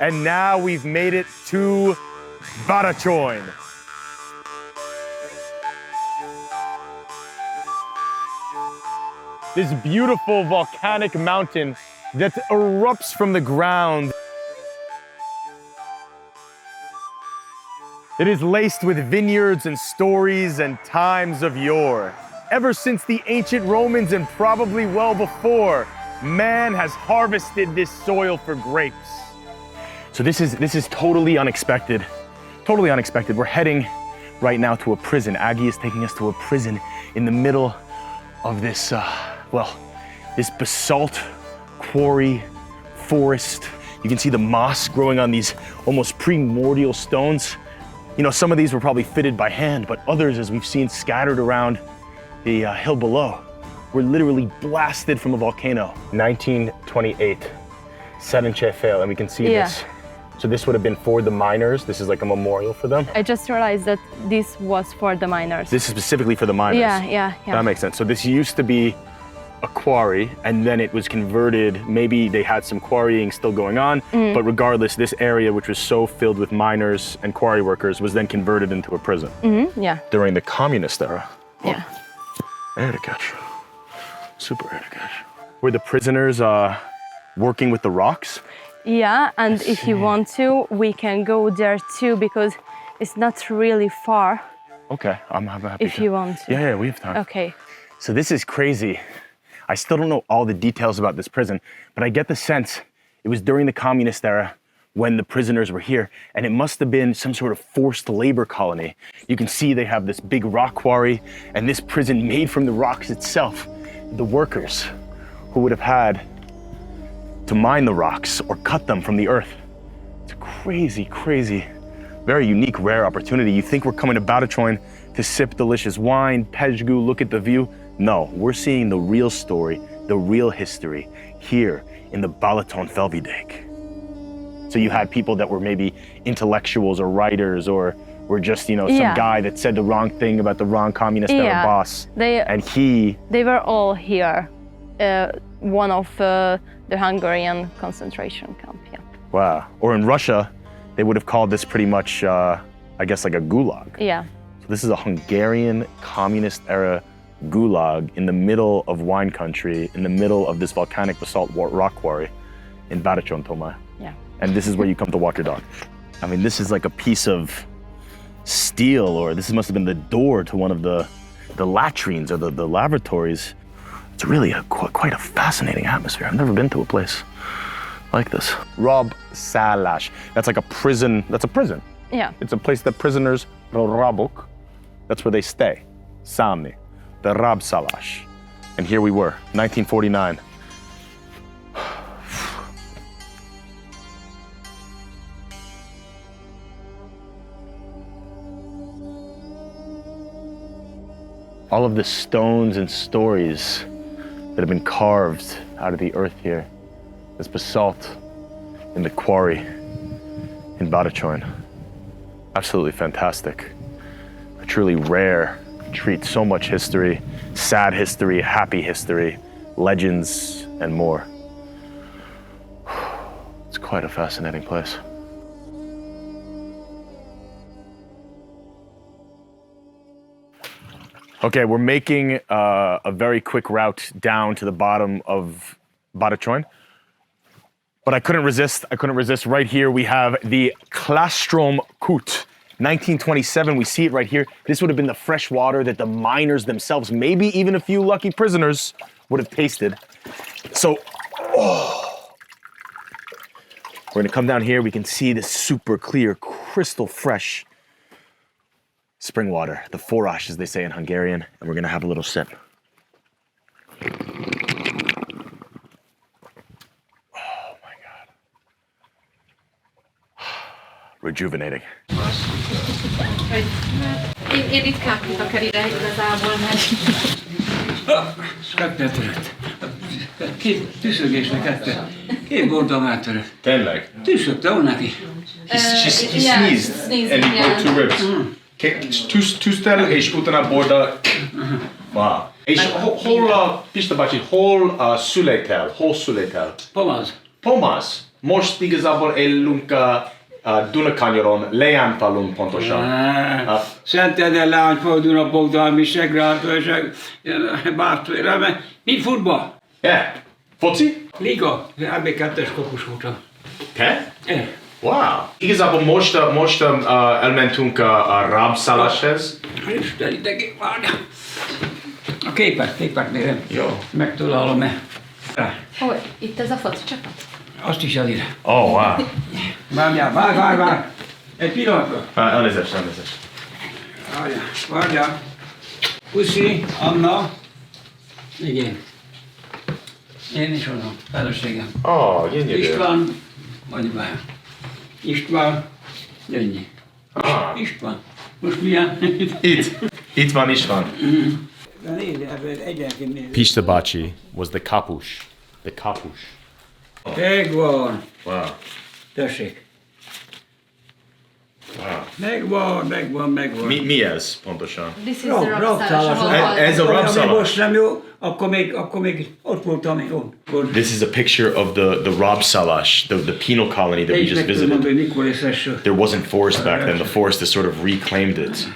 And now we've made it to Badacsony. This beautiful volcanic mountain that erupts from the ground. It is laced with vineyards and stories and times of yore. Ever since the ancient Romans and probably well before, man has harvested this soil for grapes. So this is totally unexpected. Totally unexpected. We're heading right now to a prison. Aggie is taking us to a prison in the middle of this, this basalt quarry forest. You can see the moss growing on these almost primordial stones. You know, some of these were probably fitted by hand, but others, as we've seen scattered around the hill below, were literally blasted from a volcano. 1928, Serenche, and we can see this. So this would have been for the miners. This is like a memorial for them. I just realized that this was for the miners. This is specifically for the miners. Yeah. That makes sense. So this used to be a quarry, and then it was converted. Maybe they had some quarrying still going on, but regardless, this area, which was so filled with miners and quarry workers, was then converted into a prison. During the communist era. Yeah. Érdekes. Super érdekes. Were the prisoners working with the rocks? Yeah, and if you want to, we can go there too, because it's not really far. Okay, I'm happy if you want to. Yeah, we have time. Okay. So this is crazy. I still don't know all the details about this prison, but I get the sense it was during the communist era when the prisoners were here, and it must have been some sort of forced labor colony. You can see they have this big rock quarry, and this prison made from the rocks itself. The workers who would have had to mine the rocks or cut them from the earth. It's a crazy, crazy, very unique, rare opportunity. You think we're coming to Badacsony to sip delicious wine, pezsgő, look at the view. No, we're seeing the real story, the real history here in the Balaton Felvidék. So you had people that were maybe intellectuals or writers or were just, you know, some guy that said the wrong thing about the wrong communist era boss. They were all here. One of the Hungarian concentration camp, Wow. Or in Russia, they would have called this pretty much, I guess, like a gulag. Yeah. So this is a Hungarian communist era gulag in the middle of wine country, in the middle of this volcanic basalt rock quarry in Badacsony, Tomai. Yeah. And this is where you come to walk your dog. I mean, this is like a piece of steel, or this must have been the door to one of the latrines or the lavatories. It's really quite a fascinating atmosphere. I've never been to a place like this. Rabszallas. That's like a prison. That's a prison. Yeah. It's a place that prisoners, rabok, that's where they stay. Sami, the Rabszallas. And here we were, 1949. All of the stones and stories that have been carved out of the earth here. This basalt in the quarry in Badacsony. Absolutely fantastic. A truly rare treat. So much history, sad history, happy history, legends, and more. It's quite a fascinating place. Okay, we're making a very quick route down to the bottom of Badacsony. But I couldn't resist. Right here, we have the Klastrom Kút. 1927, we see it right here. This would have been the fresh water that the miners themselves, maybe even a few lucky prisoners, would have tasted. So, we're gonna come down here. We can see this super clear, crystal fresh spring water, the forrás, as they say in Hungarian, and we're gonna have a little sip. Oh my God. Rejuvenating. Én ritkán futok el ide igazából, mert... Megtörött. Két tüszögésnek ette. Két gordon áttörött. Tényleg? Tüszögte, van neki. He sneezed and he broke two ribs. Tüsztel és utána borda. Wow. És hol, Pista bácsi, hol születel? Pomaz. Pomaz. Most igazából élünk a Dunakanyaron, Leánfalun pontosan. Szentendre, Leányfal, Dunabogdalmi, Segrád, Bácsi, mi futball? Yeah. Foci? Liga, RB2-es kapus voltam. Te? Wow. Igazából most elmentünk a Rabszallashez. Isten idegén, várja. A képet mérem. Jó. Megtalálom-e. Hol? Itt ez a foci csapat? Azt is elír. Oh, wow. Várjál. Egy pillanatra. Elnézést. Várjál. Puszi, Anna. Igen. Én is onnan, feleségem. Gyönyörű. István, anyukája. István, ennyi. István. Most milyen? Itt van István. Egyenként. Pista Bácsi was the kapus. Megvan. Wow. Tessék. Wow. Megvan. Mi ez pontosan? This is the Rabszallas. Rabszallas. Ez a Ami Rabszallas. most nem jó, akkor még ott voltam én. This is a picture of the Rabszallas, the penal colony that we just visited. There wasn't forest back then. The forest has sort of reclaimed it.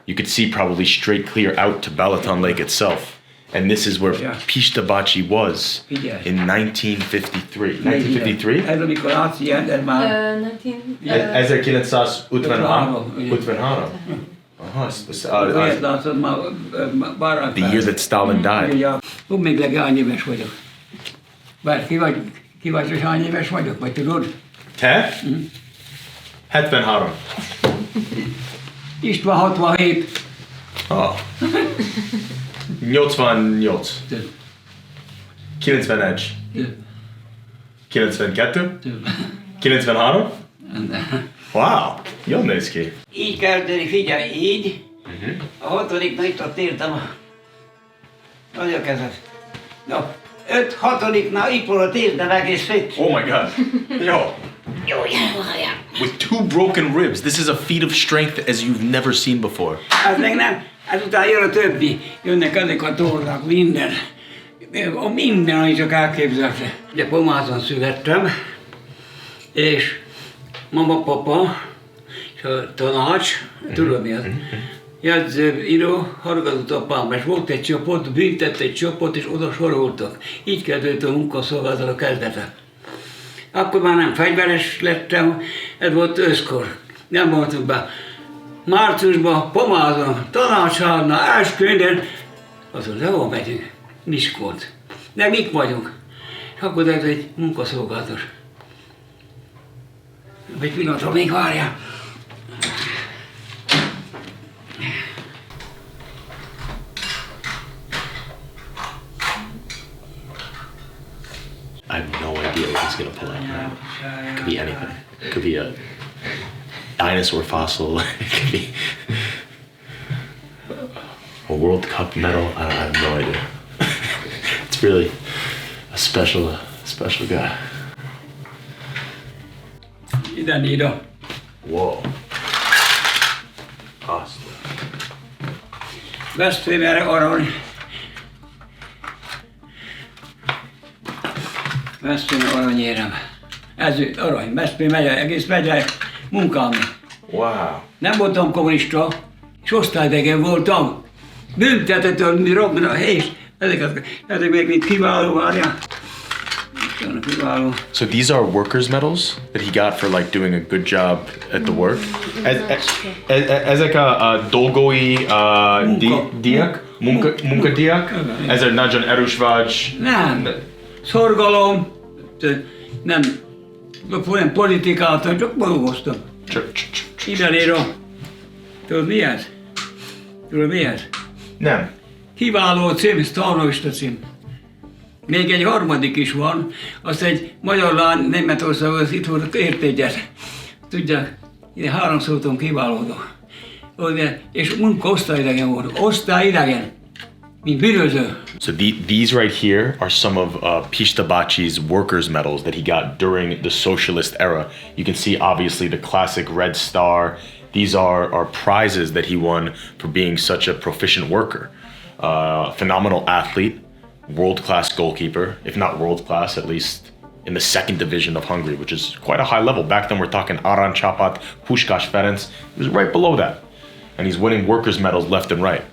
You could see probably straight clear out to Balaton Lake itself. And this is where Pista Bácsi was in 1953. 1953? Ez amikor átjelent, ez már... 1953. Olyat látszod már bárán. The year that Stalin died. Úgy még hány éves vagyok. Bár ki vagy, hogy hány éves vagyok, vagy tudod? Te? 73. István 67. 88. 91. 92. 93. Wow, jól néz ki. Így kell tenni, figyelj, így. A hatodiknak itt ott értem a kezet. No, 6-nál itt volt a térdem egész fit. Oh my god. Yo. Jó, várjál. With 2 broken ribs. This is a feat of strength as you've never seen before. Ez még nem. Ezután jön a többi. Jönnek ezek a tornák, minden. Minden, ami csak elképzelte. Ugye Pomázon születtem, és mama, papa, és a tanács, tudod mi az? Jegyző, író, hallgatott apám, és volt egy csoport, büntett egy csoport, és oda soroltak. Így kezdődött a munkaszolgálatra kezdete. Akkor már nem fegyveres lettem, ez volt őszkor. Nem voltunk be. Márciusban, Pomázon, tanácsháznál, esküvőn, azt mondta, hol megyünk? Miskolc. De mik vagyunk? És akkor ez egy munkaszolgálatos. Egy pillanatra még várjál. I have no idea what he's gonna pull out now. It could be anything. It could be a dinosaur fossil. It could be a World Cup medal. I have no idea. It's really a special guy. Ide. Whoa. Awesome. Veszprémre arany. Veszprém aranyérem. Ez arany, Veszprém megye, egész megye munkálni. Wow. Nem voltam kommunista, és osztályidegen voltam. Büntetetől, és ezek még mind kiváló, várjál. Kiváló. So these are workers' medals that he got for like doing a good job at the work. Ezek a dolgói díjak, munkadíjak. Ezek nagyon erős vagy. Nem. Szorgalom. Nem politikáltam, csak dolgoztam. Ide írom. Tudod mi ez? Nem. Kiváló cím, sztárista cím. Még egy harmadik is van, azt egy magyar lány Németországban az itt volt értégyet. Tudják, ide 3 voltam kiválódó. És munka osztályidegen volt. Osztályidegen. Mint bűnöző. So these right here are some of Pista Bácsi's workers' medals that he got during the socialist era. You can see obviously the classic red star. These are prizes that he won for being such a proficient worker. Phenomenal athlete, world-class goalkeeper, if not world-class, at least in the second division of Hungary, which is quite a high level. Back then we're talking Aran Csapat, Puskás Ferenc. He was right below that. And he's winning workers' medals left and right.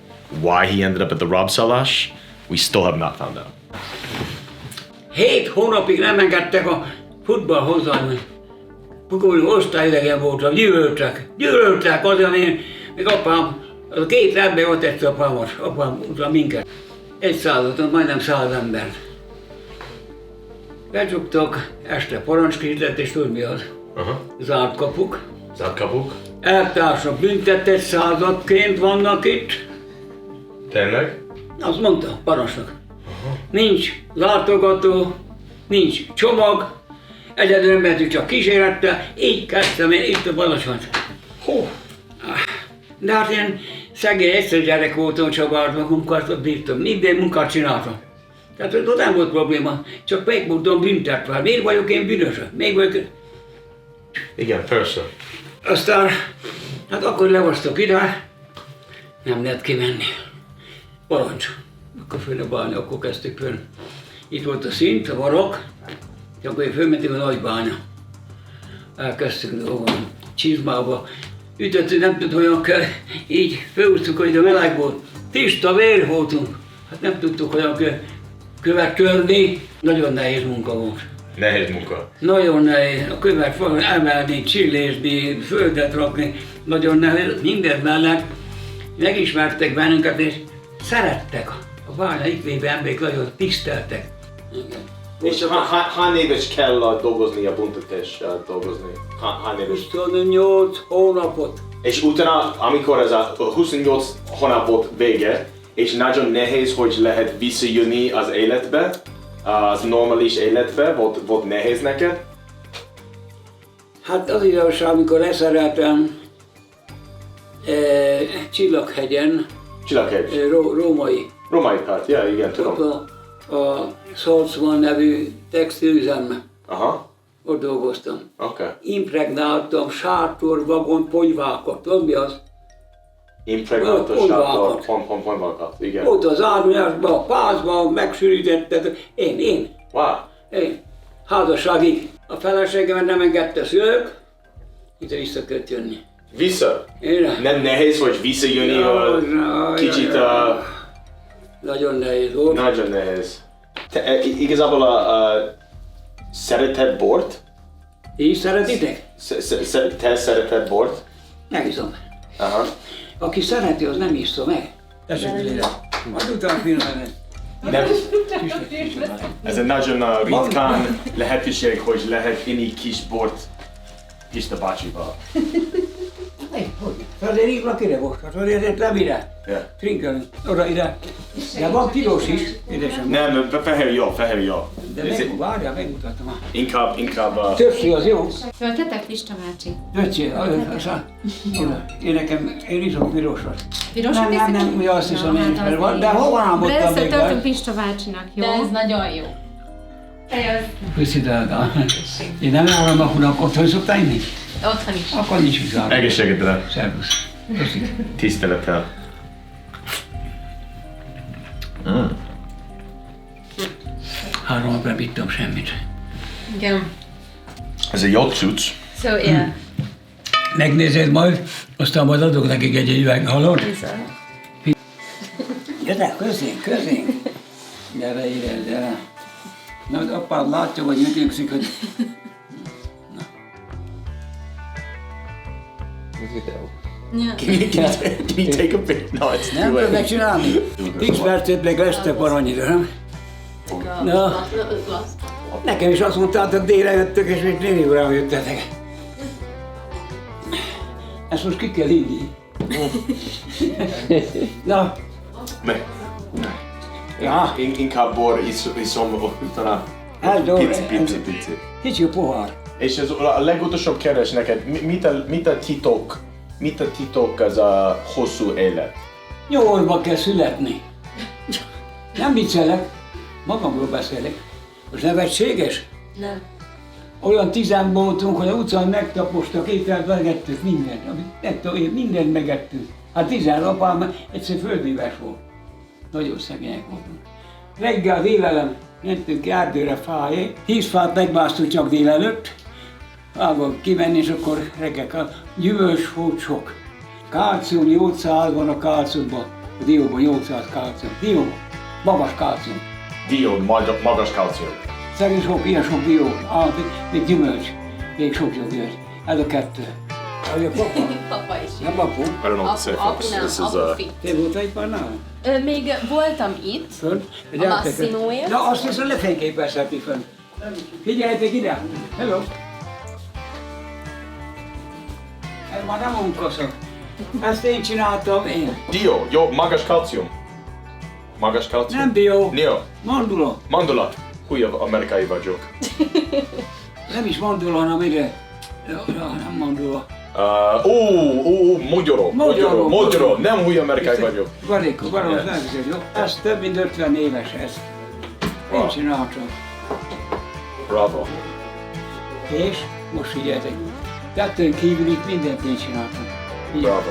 Why he ended up at the Rabszallas, we still have not found out. 7 hónapig nem engedtek a futball hozzám. Pukoló osztályidegen voltam, gyűlöltek azért, még apám, az a 2 ember ott tette apámat, apám utána minket. 100-at, majdnem 100 embert. Becsuktak, este parancskészlet, és tudod mi az? Zárt kapuk. Zárt kapuk? Eltársak büntetett századként vannak itt. Tényleg? Azt mondta, parancsnak. Nincs látogató, nincs csomag, egyedül nem mehetünk csak kísérettel, így kezdtem én itt a Badacsonyt. De hát én szegény egyszerű gyerek voltam, Csabárban, munkát bírtam, minden munkát csináltam. Tehát ott nem volt probléma, csak meg voltam büntetve. Miért vagyok én bűnös? Még vagyok... Igen, persze. Aztán, hát akkor lehoztak ide, nem lehet kimenni. Parancs. Akkor fönn a bánya, akkor kezdtük fönn. Itt volt a szint, a varok, és akkor fölmentünk a nagy bánya. Elkezdtünk dolgolni, csizmába. Ütöttünk, nem tudtuk, olyan kell, így fölhúztuk, hogy a meleg volt. Tiszta vér voltunk. Hát nem tudtuk, hogyan kell követ törni. Nagyon nehéz munka volt. Nehéz munka. Nagyon nehéz. A követ emelni, csillézni, földet rakni. Nagyon nehéz. Minden mellett megismertek bennünket, és szerettek. A bánya itt lévő emberek nagyon tiszteltek. Igen. És hány éves kell dolgozni a büntetés dolgozni? Hány éves? 28 hónapot. És utána, amikor ez a 28 hónap volt vége, és nagyon nehéz, hogy lehet visszajönni az életbe, az normális életbe, volt nehéz neked? Hát az igazság, amikor leszereltem Csillaghegyen, Csillaghegy. római. Római párt, ja, igen, tudom. A Salzman nevű textilüzemben. Aha, Ott dolgoztam. oké. Impregnáltam sátor, vagon, ponyvákat. Tudod mi az? Impregnátor sátor, pont, igen. Ott az árnyásban, a pázban, megsűrítetted. Én. Wow. Én. Házasságig. A feleségemet nem engedte szülők, itt vissza kellett jönni. Vissza? Én. Nem nehéz, hogy visszajönni kicsit Nagyon nehéz volt. Nagyon nehéz. Te igazából szereted bort? Így szeretitek? Te szereted bort? Megiszom. Aha. Aki szereti, az nem iszza meg. Tessék ide. Majd utána pillanat. Nem. Ez egy nagyon ritkán lehetőség, hogy lehet inni kis bort Pista Bácsival. Azért hívlak ide most, azért nem ide. Trinkelni, oda ide. De van tilos is, édesem. Nem, fehér jó. De várjál, megmutatom már. Inkább... Többször az jó. Föltetek, Pista bácsi? Öcsi, én iszom pirosat. Pirosat Nem, ugye azt hiszem én is, mert van, de hova álmodtam de még? összetöltünk Pista bácsinak, jó? De ez nagyon jó. Köszi, drága. Én nem állom a hunak, otthon szoktál inni? Otthon is. Akkor nincs vizára. Egészségedre. Szervusz. Köszi. Tisztelettel. Három napra nem ittam semmit. Igen. Ez egy jó cucc. So, yeah. Megnézed majd, aztán majd adok nekik egy üveg, hallod? Gyere, közénk. Gyere ide, gyere. Na, az apád látja, hogy ügyökszik, hogy... Yeah. Can you take a bit? No, it's Nem too tudod late. megcsinálni? 10 percet még lesz te parannyira, nem? Na, nekem is azt mondtátok, délre jöttök, és még 4 órán jöttetek. Ezt most ki kell inni. Na, ja, Inkább bor iszom utána. hát jó, Pici. kicsi a pohár. És ez a legutolsóbb kérdés neked, mit a titok az a hosszú élet? 8-ban kell születni. Nem viccelek, magamról beszélek. Most nevetséges? Nem. Olyan 10 voltunk, hogy a utcán megtapostak, ételt megettük, mindent. Amit nem tudom, mindent megettünk. Hát 10 apám egyszer földéves volt. nagyon szegények voltunk. Reggel délelem mentünk ki erdőre fájé, 10 fát megmásztunk csak délelőtt, fából kimenni, és akkor reggel gyümölcs volt sok. Kálcium 800 van a kálciumban, a dióban 800 kálcium. Dió, magas kálcium. Dió, magas kalcium. Szegény sok, ilyen sok dió, még gyümölcs, még sok gyümölcs. Ez a kettő. Ez a papa. Papa is. Nem apu. I don't know what to say, folks. Apu nem, This is apu fit. Te voltál itt már nálam? Még voltam itt, Fönt? a Massimoért. Na azt viszont lefényképezheti fönt. Figyeljetek ide! Hello! Ez már nem unkaszok. Ezt én csináltam én. Dió, jó, magas kalcium. Magas kalcium. Nem dió. Dió. Mandula. Mandula. Hülye amerikai vagyok. Nem is mandula, hanem ide. Nem mandula. Mogyoró. Nem hülye amerikai vagyok. Valéko, valós nem hiszed, jó? Ez több mint 50 éves ez. Én Wow. csináltam. Bravo. És most figyeljetek. Kettőn kívül itt mindent én csináltam. Bravo.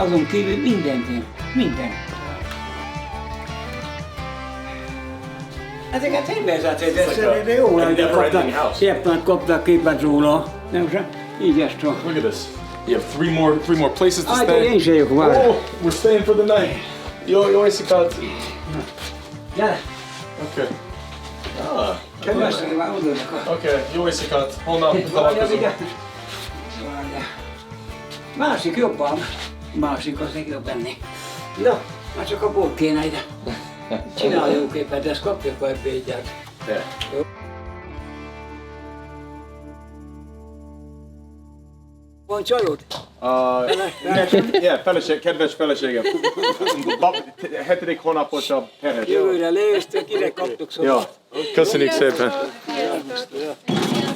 Azon kívül mindent én. Mindent. Ezeket én vezeted, de jó lenne, kaptak képet róla. Nem sem? Így ezt van. Look at this. You have three more places to Hát stay. én se jövök már. Oh, we're staying for the night. Jó éjszakát. Gyere! Okay. Ah, Kedves, már odaadok. okay. Jó éjszakát. Holnap Várjál találkozunk. ide. Várjál. Másik jobban. Másik az még jobb enni. Na, már csak a bor kéne ide. Csinálj jó képet, de ezt kapjuk a ebédját. Yeah. Van csajod? Kedves feleségem. 7. hónapos a terhes. Jövőre léztök, ide kaptuk szóval. Jó, köszönjük szépen.